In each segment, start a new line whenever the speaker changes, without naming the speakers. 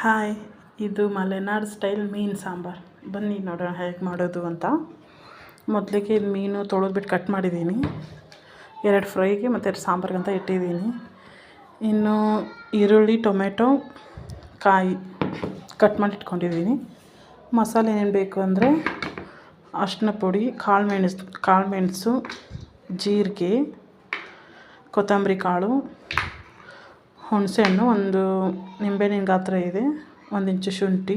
Hi, ಇದು Malenadu style ಮೀನು ಸಾಂಬಾರು. ಬನ್ನಿ ನೋಡೋಣ ಹೇಗೆ ಮಾಡೋದು ಅಂತ. ಮೊದಲಿಗೆ ಮೀನು ತೊಳೆದ್ಬಿಟ್ಟು ಕಟ್ ಮಾಡಿದ್ದೀನಿ. 2 ಫ್ರೈಗೆ ಮತ್ತು 2 ಸಾಂಬಾರಿಗೆ ಅಂತ ಇಟ್ಟಿದ್ದೀನಿ. ಇನ್ನು ಈರುಳ್ಳಿ, ಟೊಮೆಟೊ, ಕಾಯಿ ಕಟ್ ಮಾಡಿ ಇಟ್ಕೊಂಡಿದ್ದೀನಿ. ಮಸಾಲೆ ಏನೇನು ಬೇಕು ಅಂದರೆ ಅರಿಶಿನ ಪುಡಿ, ಕಾಳು ಮೆಣಸು, ಜೀರಿಗೆ, ಕೊತ್ತಂಬರಿ ಕಾಳು, ಹುಣಸೆಹಣ್ಣು, ಒಂದು ನಿಂಬೆಹಣ್ಣಿನ ಗಾತ್ರ ಇದೆ, 1 ಇಂಚು ಶುಂಠಿ,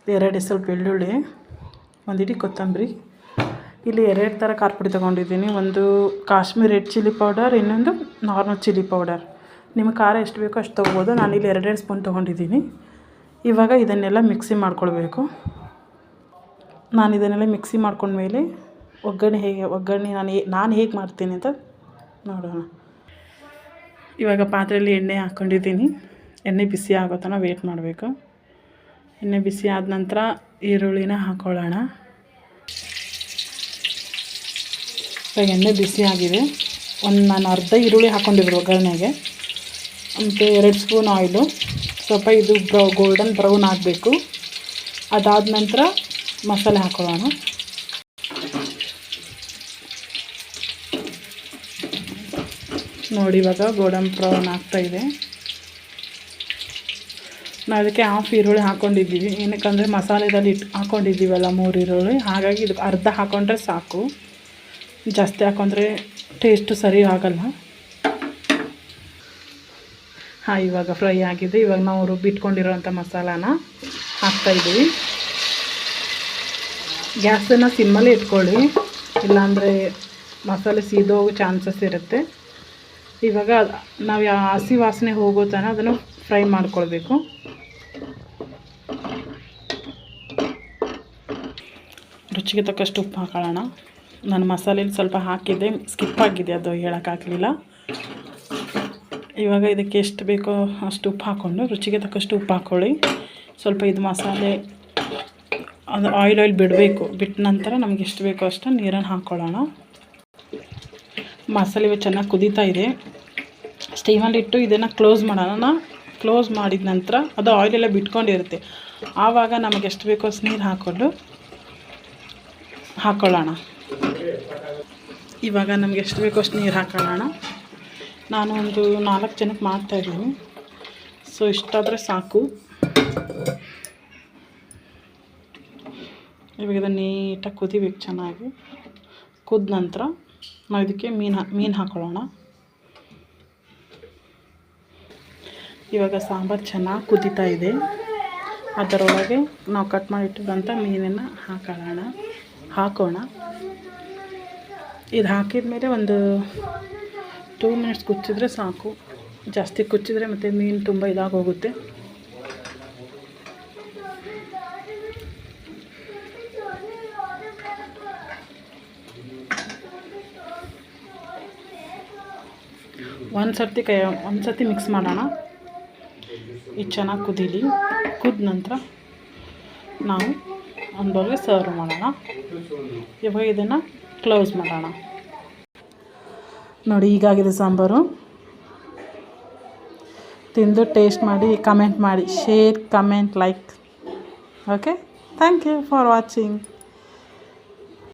2 ಎಸಳು ಬೆಳ್ಳುಳ್ಳಿ, 1 ಇಡೀ ಕೊತ್ತಂಬರಿ. ಇಲ್ಲಿ 2 ಥರ ಖಾರ ಪುಡಿ ತೊಗೊಂಡಿದ್ದೀನಿ. ಒಂದು ಕಾಶ್ಮೀರಿ ರೆಡ್ ಚಿಲ್ಲಿ ಪೌಡರ್, ಇನ್ನೊಂದು ನಾರ್ಮಲ್ ಚಿಲ್ಲಿ ಪೌಡರ್. ನಿಮಗೆ ಖಾರ ಎಷ್ಟು ಬೇಕೋ ಅಷ್ಟು ತೊಗೋಬೋದು. ನಾನಿಲ್ಲಿ 2 ಸ್ಪೂನ್ ತೊಗೊಂಡಿದ್ದೀನಿ. ಇವಾಗ ಇದನ್ನೆಲ್ಲ ಮಿಕ್ಸಿ ಮಾಡ್ಕೊಳ್ಬೇಕು. ನಾನು ಇದನ್ನೆಲ್ಲ ಮಿಕ್ಸಿ ಮಾಡ್ಕೊಂಡ್ಮೇಲೆ ಒಗ್ಗರಣೆ ನಾನು ಹೇಗೆ ಮಾಡ್ತೀನಿ ಅಂತ ನೋಡೋಣ. ಇವಾಗ ಪಾತ್ರೆಯಲ್ಲಿ ಎಣ್ಣೆ ಹಾಕ್ಕೊಂಡಿದ್ದೀನಿ. ಎಣ್ಣೆ ಬಿಸಿ ಆಗೋ ತನಕ ವೇಟ್ ಮಾಡಬೇಕು. ಎಣ್ಣೆ ಬಿಸಿ ಆದ ನಂತರ ಈರುಳ್ಳಿನ ಹಾಕ್ಕೊಳ್ಳೋಣ. ಇವಾಗ ಎಣ್ಣೆ ಬಿಸಿ ಆಗಿದೆ. ನಾನು ಅರ್ಧ ಈರುಳ್ಳಿ ಹಾಕ್ಕೊಂಡಿದ್ರು ಒಗ್ಗರಣೆಗೆ. ಮತ್ತು 2 ಸ್ಪೂನ್ ಆಯಿಲು. ಸ್ವಲ್ಪ ಇದು ಗೋಲ್ಡನ್ ಬ್ರೌನ್ ಆಗಬೇಕು. ಅದಾದ ನಂತರ ಮಸಾಲೆ ಹಾಕ್ಕೊಳ್ಳೋಣ. ನೋಡಿ, ಇವಾಗ ಗೋಲ್ಡನ್ ಬ್ರೌನ್ ಆಗ್ತಾಯಿದೆ. ನಾವು ಅದಕ್ಕೆ ಹಾಫ್ ಈರುಳ್ಳಿ ಹಾಕ್ಕೊಂಡಿದ್ದೀವಿ. ಏನಕ್ಕಂದರೆ ಮಸಾಲೆದಲ್ಲಿ ಹಾಕ್ಕೊಂಡಿದ್ದೀವಲ್ಲ 3 ಈರುಳ್ಳಿ, ಹಾಗಾಗಿ ಇದು ಅರ್ಧ ಹಾಕ್ಕೊಂಡ್ರೆ ಸಾಕು. ಜಾಸ್ತಿ ಹಾಕ್ಕೊಂಡ್ರೆ ಟೇಸ್ಟು ಸರಿ ಆಗಲ್ಲ. ಇವಾಗ ಫ್ರೈ ಆಗಿದೆ. ಇವಾಗ ನಾವು ರುಬ್ಬಿಟ್ಕೊಂಡಿರೋಂಥ ಮಸಾಲಾನ ಹಾಕ್ತಾಯಿದ್ದೀವಿ. ಗ್ಯಾಸನ್ನು ಸಿಮ್ಮಲ್ಲಿ ಇಟ್ಕೊಳ್ಳಿ, ಇಲ್ಲಾಂದರೆ ಮಸಾಲೆ ಸೀದೋಗೋ ಚಾನ್ಸಸ್ ಇರುತ್ತೆ. ಇವಾಗ ನಾವು ಹಸಿ ವಾಸನೆ ಹೋಗೋ ತನಕ ಅದನ್ನು ಫ್ರೈ ಮಾಡ್ಕೊಳ್ಬೇಕು. ರುಚಿಗೆ ತಕ್ಕಷ್ಟು ಉಪ್ಪು ಹಾಕೊಳ್ಳೋಣ. ನಾನು ಮಸಾಲೆಯಲ್ಲಿ ಸ್ವಲ್ಪ ಹಾಕಿದ್ದೆ, ಸ್ಕಿಪ್ ಆಗಿದೆ, ಅದು ಹೇಳೋಕ್ಕಾಗಲಿಲ್ಲ. ಇವಾಗ ಇದಕ್ಕೆ ಎಷ್ಟು ಬೇಕೋ ಅಷ್ಟು ಉಪ್ಪು ಹಾಕ್ಕೊಂಡು ರುಚಿಗೆ ತಕ್ಕಷ್ಟು ಉಪ್ಪು ಹಾಕ್ಕೊಳ್ಳಿ. ಸ್ವಲ್ಪ ಇದು ಮಸಾಲೆ ಅದು ಆಯಿಲ್ ಬಿಡಬೇಕು. ಬಿಟ್ಟ ನಂತರ ನಮ್ಗೆ ಎಷ್ಟು ಬೇಕೋ ಅಷ್ಟು ನೀರನ್ನು ಹಾಕ್ಕೊಳ್ಳೋಣ. ಮಸಾಲೆ ಚೆನ್ನಾಗಿ ಕುದೀತಾ ಇದೆ. ಸ್ಟೀಮಲ್ಲಿಟ್ಟು ಇದನ್ನು ಕ್ಲೋಸ್ ಮಾಡೋಣ. ಕ್ಲೋಸ್ ಮಾಡಿದ ನಂತರ ಅದು ಆಯಿಲೆಲ್ಲ ಬಿಟ್ಕೊಂಡಿರುತ್ತೆ. ಆವಾಗ ನಮಗೆ ಎಷ್ಟು ಬೇಕೋ ಅಷ್ಟು ನೀರು ಹಾಕ್ಕೊಳ್ಳೋಣ. ಇವಾಗ ನಮಗೆ ಎಷ್ಟು ಬೇಕೋ ಅಷ್ಟು ನೀರು ಹಾಕ್ಕೊಳ್ಳೋಣ. ನಾನು ಒಂದು 4 ಜನಕ್ಕೆ ಮಾಡ್ತಾಯಿದ್ದೀನಿ. ಸೊ ಇಷ್ಟಾದರೆ ಸಾಕು. ಇವಾಗ ಇದನ್ನು ನೀಟಾಗಿ ಕುದಿಬೇಕು. ಚೆನ್ನಾಗಿ ಕುದ ನಂತರ ನಾವು ಇದಕ್ಕೆ ಮೀನು ಹಾಕ್ಕೊಳ್ಳೋಣ. ಇವಾಗ ಸಾಂಬಾರು ಚೆನ್ನಾಗಿ ಕುದೀತಾ ಇದೆ. ಅದರೊಳಗೆ ನಾವು ಕಟ್ ಮಾಡಿಟ್ಟಿರೋಂಥ ಮೀನನ್ನು ಹಾಕೋಣ. ಇದು ಹಾಕಿದ ಮೇಲೆ ಒಂದು 2 ಮಿನಿಟ್ಸ್ ಕುಚ್ಚಿದ್ರೆ ಸಾಕು. ಜಾಸ್ತಿ ಕುಚ್ಚಿದ್ರೆ ಮತ್ತು ಮೀನು ತುಂಬ ಇದಾಗೋಗುತ್ತೆ. ಒಂದು ಸರ್ತಿ ಮಿಕ್ಸ್ ಮಾಡೋಣ. ಇದು ಚೆನ್ನಾಗಿ ಕುದೀಲಿ. ಕುದ ನಂತರ ನಾವು ಒಂದು ಬೌಲ್ಗೆ ಸರ್ವ್ ಮಾಡೋಣ. ಇವಾಗ ಇದನ್ನು ಕ್ಲೋಸ್ ಮಾಡೋಣ. ನೋಡಿ, ಹೀಗಾಗಿದೆ ಸಾಂಬಾರು. ತಿಂದು ಟೇಸ್ಟ್ ಮಾಡಿ ಕಮೆಂಟ್ ಮಾಡಿ. Share, comment, like. Okay, thank you for watching.